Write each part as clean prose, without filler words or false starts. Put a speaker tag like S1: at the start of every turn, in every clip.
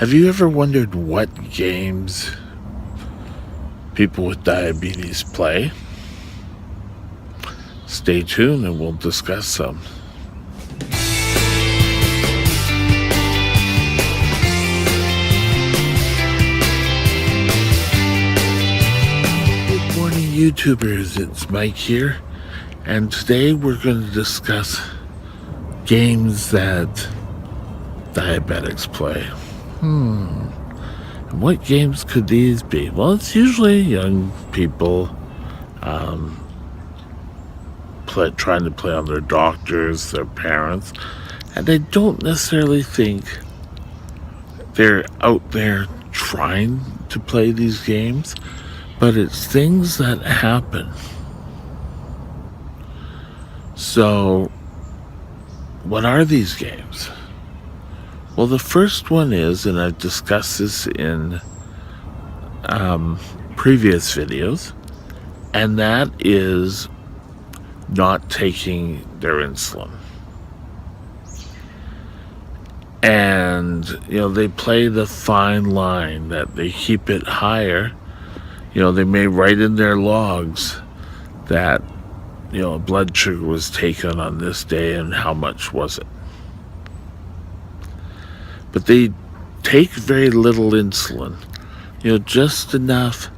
S1: Have you ever wondered what games people with diabetes play? Stay tuned and we'll discuss some. Good morning, YouTubers. It's Mike here, and today we're going to discuss games that diabetics play. And what games could these be? Well, it's usually young people trying to play on their doctors, their parents, and I don't necessarily think they're out there trying to play these games, but it's things that happen. So, what are these games? Well, the first one is, and I've discussed this in previous videos, and that is not taking their insulin. And, they play the fine line that they keep it higher. They may write in their logs that, blood sugar was taken on this day and how much was it. But they take very little insulin, just enough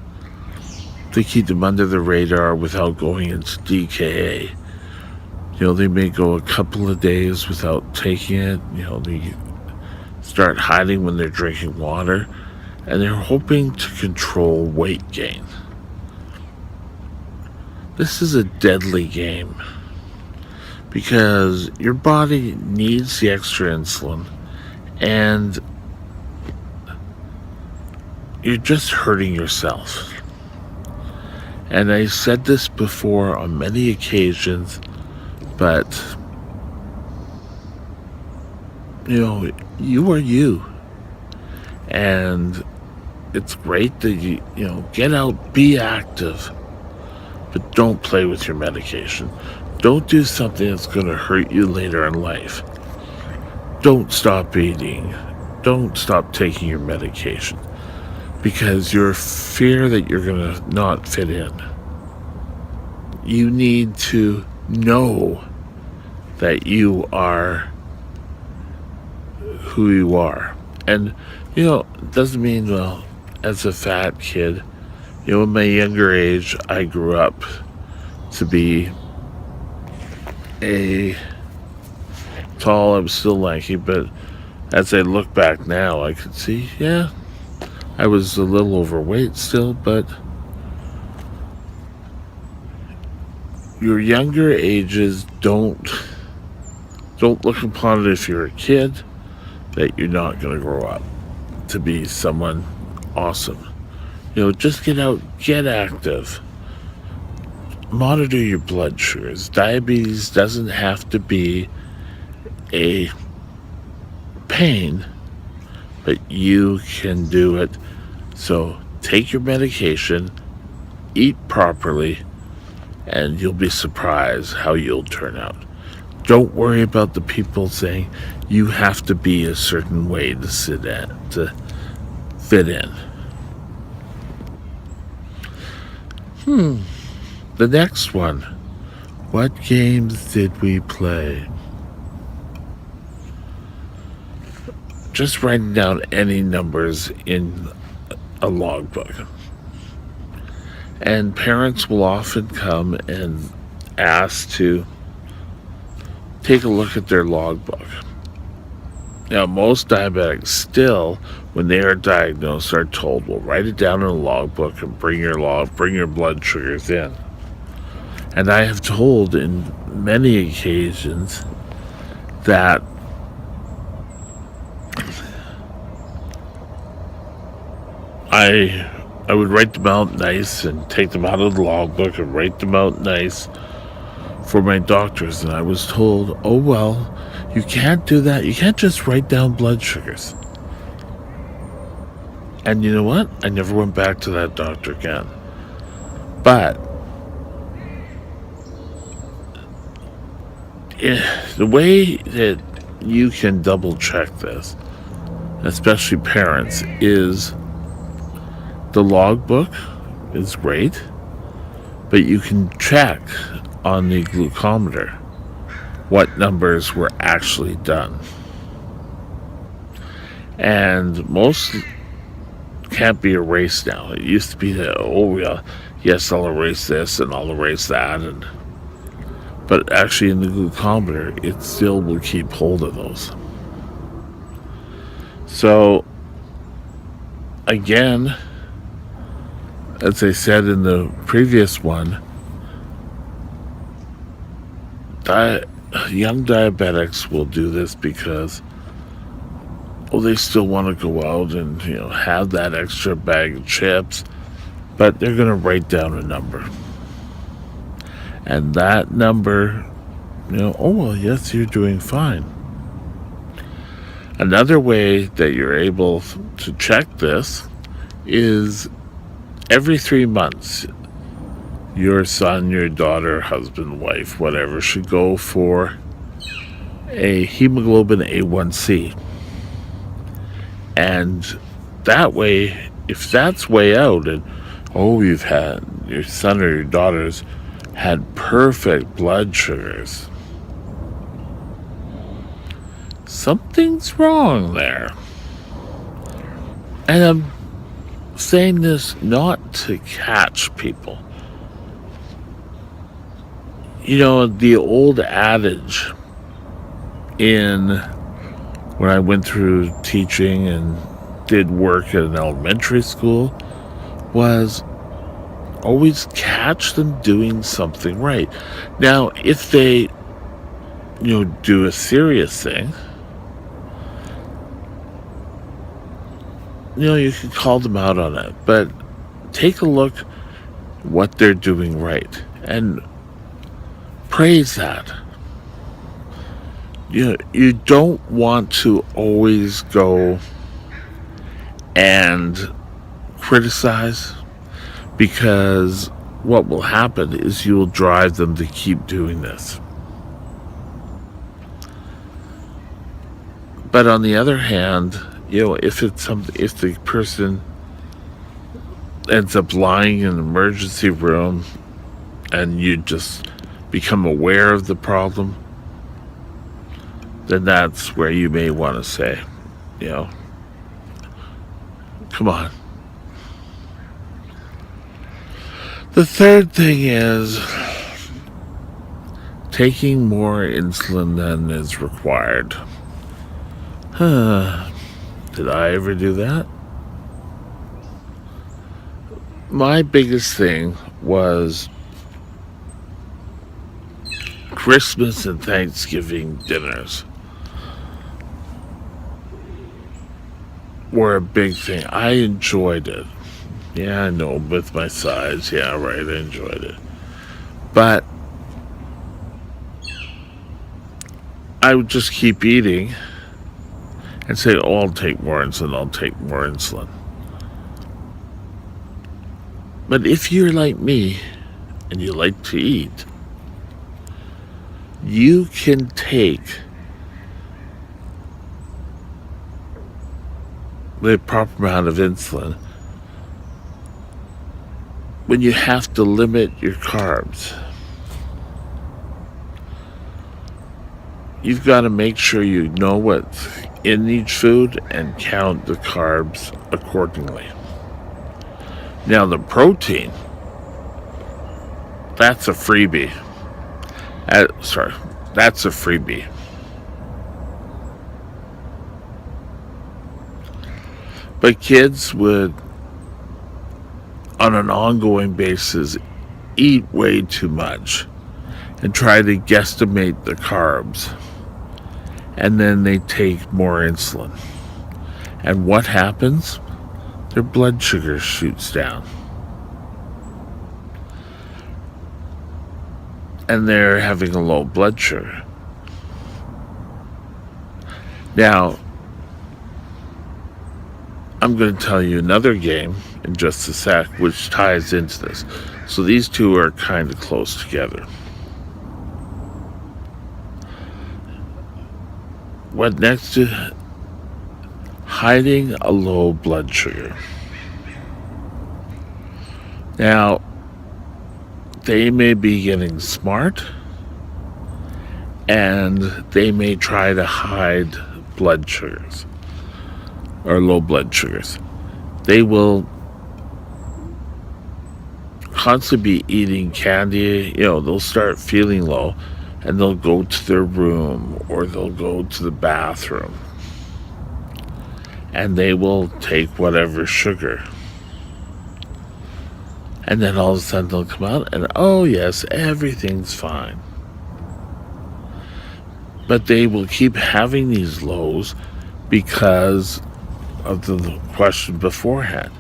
S1: to keep them under the radar without going into DKA. They may go a couple of days without taking it. They start hiding when they're drinking water, and they're hoping to control weight gain. This is a deadly game because your body needs the extra insulin, and you're just hurting yourself. And I said this before on many occasions, but you are you. And it's great that you get out, be active, but don't play with your medication. Don't do something that's going to hurt you later in life. Don't stop eating. Don't stop taking your medication because your fear that you're going to not fit in. You need to know that you are who you are. And, it doesn't mean, as a fat kid, in my younger age, I grew up to be tall. I'm still lanky, but as I look back now, I could see, I was a little overweight still, but your younger ages don't look upon it if you're a kid that you're not going to grow up to be someone awesome. Just get out, get active, monitor your blood sugars. Diabetes doesn't have to be a pain, but you can do it. So take your medication, eat properly, and you'll be surprised how you'll turn out. Don't worry about the people saying you have to be a certain way to fit in. The next one. What games did we play? Just writing down any numbers in a logbook. And parents will often come and ask to take a look at their logbook. Now, most diabetics still, when they are diagnosed, are told, well, write it down in a logbook and bring your blood sugars in. And I have told in many occasions that I would write them out nice and take them out of the logbook and write them out nice for my doctors. And I was told, oh, well, you can't do that. You can't just write down blood sugars. And you know what? I never went back to that doctor again. But the way that you can double check this especially parents, is the logbook is great, but you can check on the glucometer what numbers were actually done. And most can't be erased now. It used to be that, oh yeah, yes, I'll erase this and I'll erase that, but actually in the glucometer, it still will keep hold of those. So again, as I said in the previous one, young diabetics will do this because, oh, they still want to go out and have that extra bag of chips, but they're going to write down a number, and that number, oh well, yes, you're doing fine. Another way that you're able to check this is every 3 months, your son, your daughter, husband, wife, whatever, should go for a hemoglobin A1C. And that way, if that's way out, and you've had your son or your daughter's had perfect blood sugars, something's wrong there. And I'm saying this not to catch people. The old adage when I went through teaching and did work at an elementary school was always catch them doing something right. Now, if they, do a serious thing, you can call them out on it, but take a look what they're doing right and praise that. You don't want to always go and criticize, because what will happen is you will drive them to keep doing this. But on the other hand, if the person ends up lying in an emergency room and you just become aware of the problem, then that's where you may want to say, come on. The third thing is taking more insulin than is required. Did I ever do that? My biggest thing was Christmas and Thanksgiving dinners were a big thing. I enjoyed it. Yeah, I know, with my size. Yeah, right, I enjoyed it. But I would just keep eating and say, I'll take more insulin, I'll take more insulin. But if you're like me and you like to eat, you can take the proper amount of insulin when you have to limit your carbs. You've got to make sure you know what's in each food and count the carbs accordingly. Now, the protein, that's a freebie. That's a freebie. But kids would, on an ongoing basis, eat way too much and try to guesstimate the carbs. And then they take more insulin. And what happens? Their blood sugar shoots down. And they're having a low blood sugar. Now, I'm going to tell you another game in just a sec, which ties into this. So these two are kind of close together. What next to hiding a low blood sugar. Now, they may be getting smart and they may try to hide blood sugars or low blood sugars. They will constantly be eating candy. They'll start feeling low and they'll go to their room or they'll go to the bathroom and they will take whatever sugar. And then all of a sudden they'll come out and, oh yes, everything's fine. But they will keep having these lows because of the question beforehand.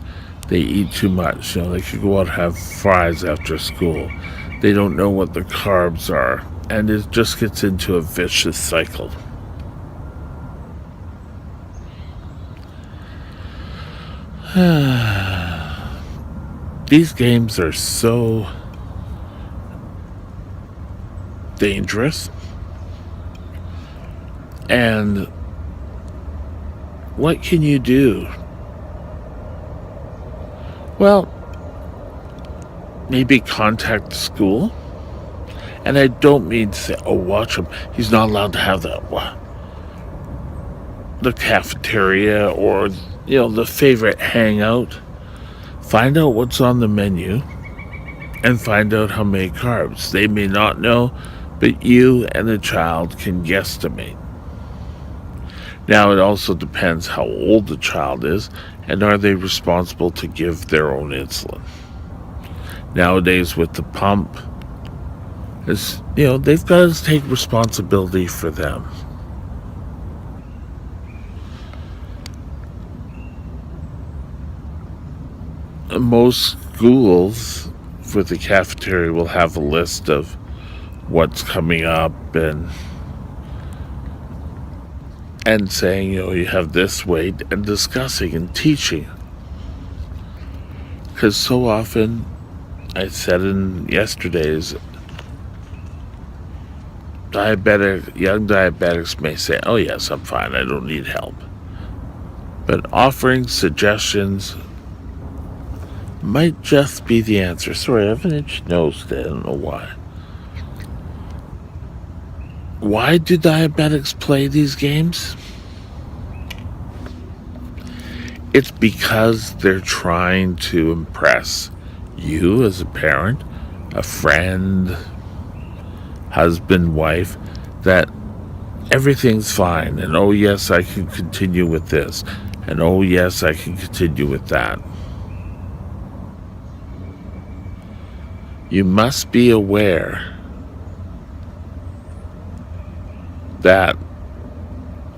S1: They eat too much. They could go out and have fries after school. They don't know what the carbs are. And it just gets into a vicious cycle. These games are so dangerous. And what can you do? Well, maybe contact the school. And I don't mean to say, oh, watch him. He's not allowed to have the cafeteria or, the favorite hangout. Find out what's on the menu and find out how many carbs. They may not know, but you and the child can guesstimate. Now, it also depends how old the child is and are they responsible to give their own insulin. Nowadays, with the pump, they've got to take responsibility for them. Most schools for the cafeteria will have a list of what's coming up and saying, you have this weight, and discussing and teaching. Because so often, I said in yesterday's, young diabetics may say, oh yes, I'm fine, I don't need help. But offering suggestions might just be the answer. Sorry, I have an itchy nose today, I don't know why. Why do diabetics play these games? It's because they're trying to impress you as a parent, a friend, husband, wife, that everything's fine, and oh yes, I can continue with this, and oh yes, I can continue with that. You must be aware that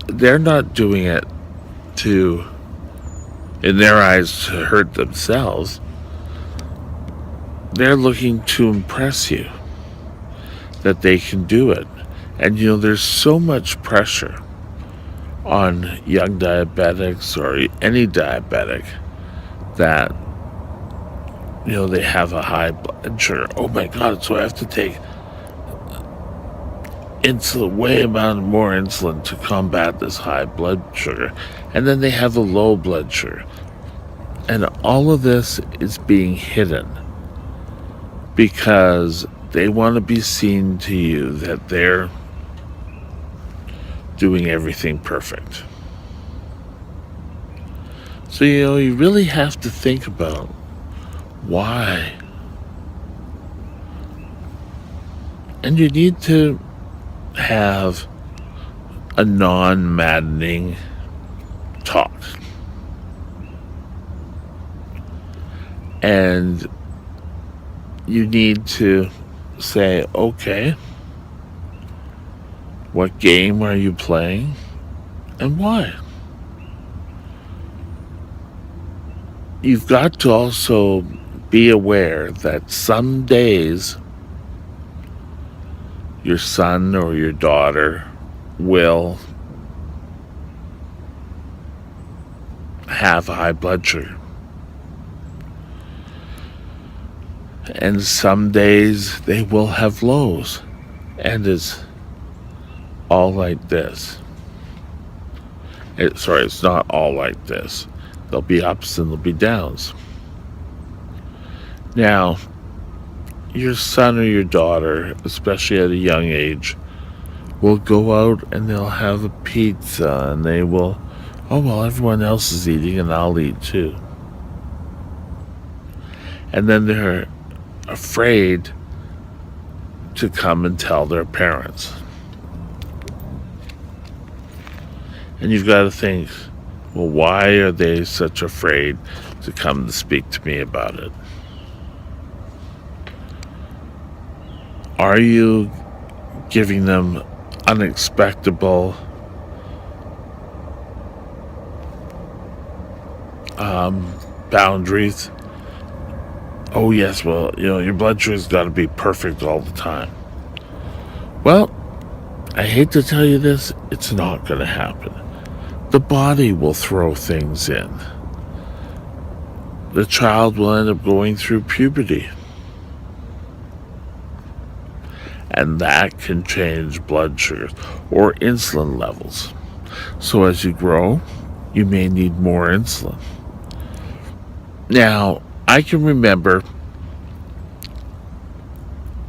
S1: they're not doing it in their eyes, to hurt themselves. They're looking to impress you that they can do it. And there's so much pressure on young diabetics or any diabetic that they have a high blood sugar. Oh my God, so I have to take insulin, way amount more insulin to combat this high blood sugar. And then they have a low blood sugar. And all of this is being hidden because they want to be seen to you that they're doing everything perfect. So, you really have to think about why. And you need to have a non-maddening talk. And you need to say, okay, what game are you playing and why? You've got to also be aware that some days your son or your daughter will have high blood sugar. And some days they will have lows. And it's all like this. It's not all like this. There'll be ups and there'll be downs. Now, your son or your daughter, especially at a young age, will go out and they'll have a pizza and they will, oh, well, everyone else is eating and I'll eat too. And then they're afraid to come and tell their parents. And you've got to think, well, why are they such afraid to come to speak to me about it? Are you giving them unexpectable boundaries? Oh, yes, well, your blood sugar's got to be perfect all the time. Well, I hate to tell you this, it's not going to happen. The body will throw things in. The child will end up going through puberty. And that can change blood sugars or insulin levels. So as you grow, you may need more insulin. Now, I can remember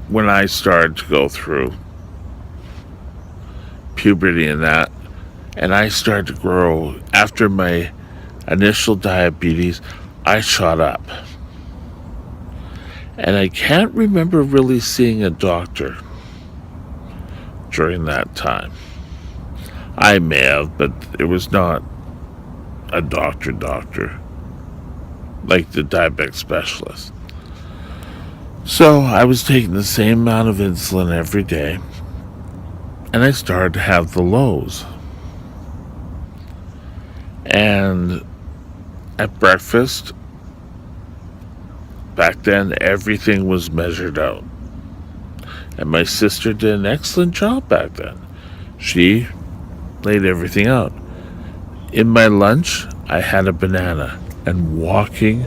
S1: when I started to go through puberty and that, and I started to grow after my initial diabetes, I shot up. And I can't remember really seeing a doctor during that time. I may have, but it was not a doctor like the diabetic specialist. So I was taking the same amount of insulin every day, and I started to have the lows. And at breakfast, back then, everything was measured out. And my sister did an excellent job back then. She laid everything out. In my lunch, I had a banana. And walking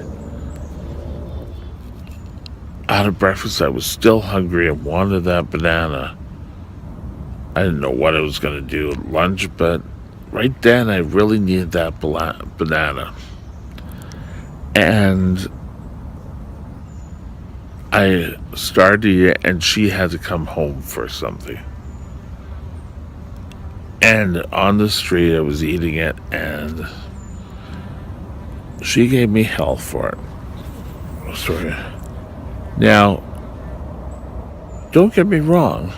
S1: out of breakfast, I was still hungry and wanted that banana. I didn't know what I was going to do at lunch, but right then I really needed that banana. And I started to eat it, and she had to come home for something. And on the street, I was eating it, and she gave me hell for it. Sorry. Now, don't get me wrong.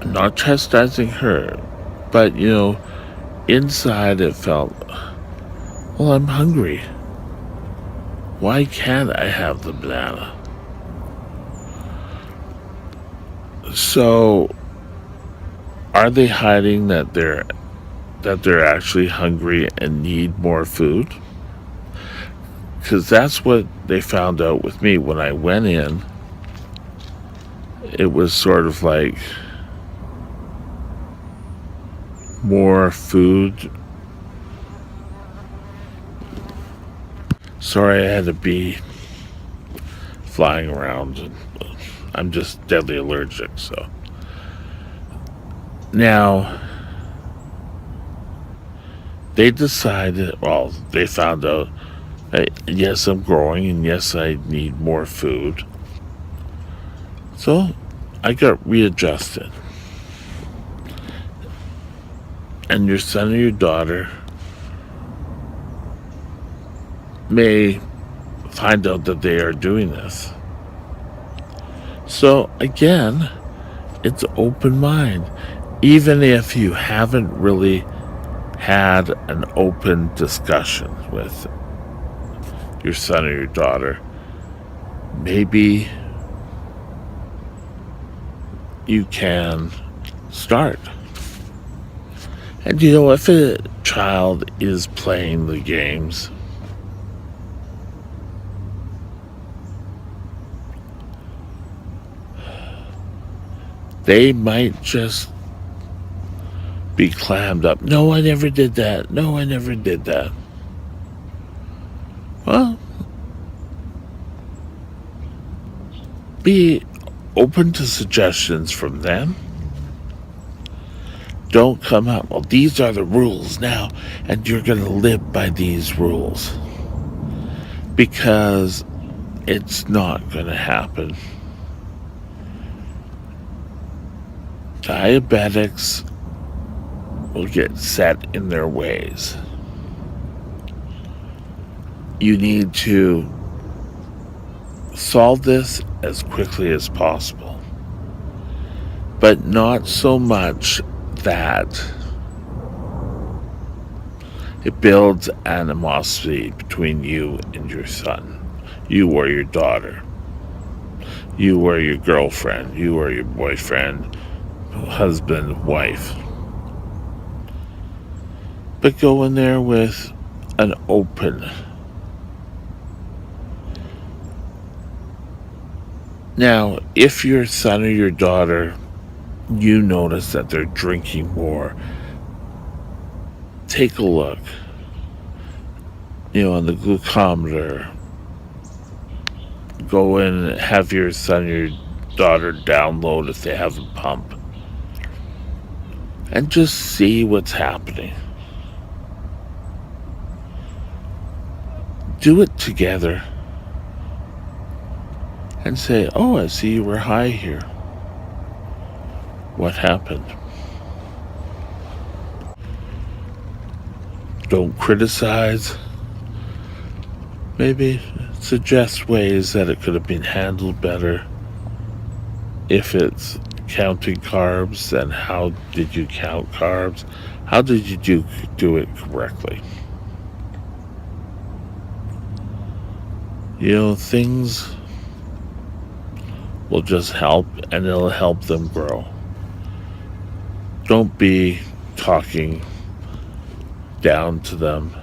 S1: I'm not chastising her, but, inside it felt, well, I'm hungry. Why can't I have the banana? So, are they hiding that they're actually hungry and need more food? Because that's what they found out with me when I went in. It was sort of like more food. Sorry, I had to be flying around. And I'm just deadly allergic, so. Now, they decided, well, they found out, yes, I'm growing, and yes, I need more food. So, I got readjusted. And your son or your daughter may find out that they are doing this. So, again, it's open mind. Even if you haven't really had an open discussion with your son or your daughter, maybe you can start. And if a child is playing the games, they might just be clammed up. No, I never did that. No, I never did that. Well, be open to suggestions from them. Don't come up, well, these are the rules now, and you're going to live by these rules. Because it's not going to happen. Diabetics will get set in their ways. You need to solve this as quickly as possible, but not so much that it builds animosity between you and your son, you or your daughter, you or your girlfriend, you or your boyfriend, husband, wife. But go in there with an open. Now, if your son or your daughter, you notice that they're drinking more, take a look, on the glucometer. Go in and have your son or your daughter download if they have a pump. And just see what's happening. Do it together. And say, oh, I see you were high here. What happened? Don't criticize. Maybe suggest ways that it could have been handled better. If it's counting carbs, then how did you count carbs? How did you do it correctly? Things will just help, and it'll help them grow. Don't be talking down to them.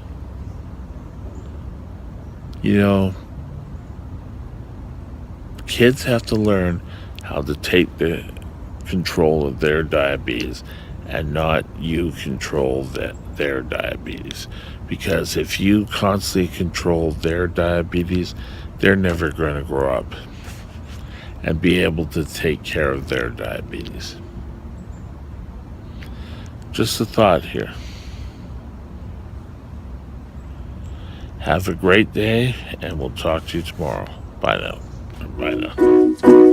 S1: Kids have to learn how to take the control of their diabetes and not you control their diabetes. Because if you constantly control their diabetes, they're never going to grow up and be able to take care of their diabetes. Just a thought here. Have a great day, and we'll talk to you tomorrow. Bye now. Bye now.